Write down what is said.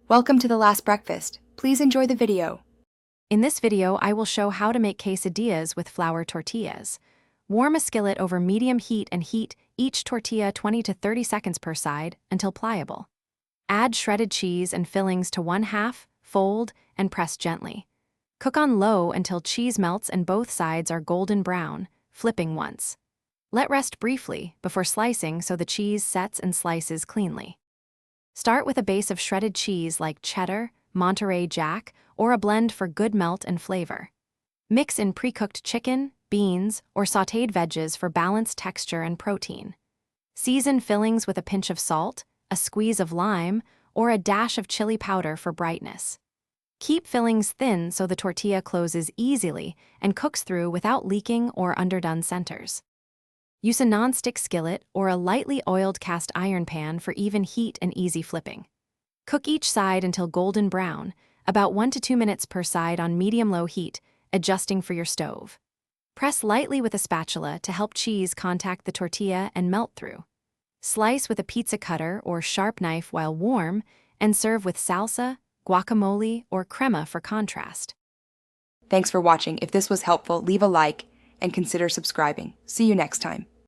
Welcome to The Last Breakfast. Please enjoy the video. In this video, I will show how to make quesadillas with flour tortillas. Warm a skillet over medium heat and heat each tortilla 20 to 30 seconds per side until pliable. Add shredded cheese and fillings to 1/2, fold, and press gently. Cook on low until cheese melts and both sides are golden brown, flipping once. Let rest briefly before slicing so the cheese sets and slices cleanly. Start with a base of shredded cheese like cheddar, Monterey Jack, or a blend for good melt and flavor. Mix in pre-cooked chicken, beans, or sautéed veggies for balanced texture and protein. Season fillings with a pinch of salt, a squeeze of lime, or a dash of chili powder for brightness. Keep fillings thin so the tortilla closes easily and cooks through without leaking or underdone centers. Use a non-stick skillet or a lightly oiled cast iron pan for even heat and easy flipping. Cook each side until golden brown, about 1 to 2 minutes per side on medium-low heat, adjusting for your stove. Press lightly with a spatula to help cheese contact the tortilla and melt through. Slice with a pizza cutter or sharp knife while warm, and serve with salsa, guacamole, or crema for contrast. Thanks for watching. If this was helpful, leave a like and consider subscribing. See you next time.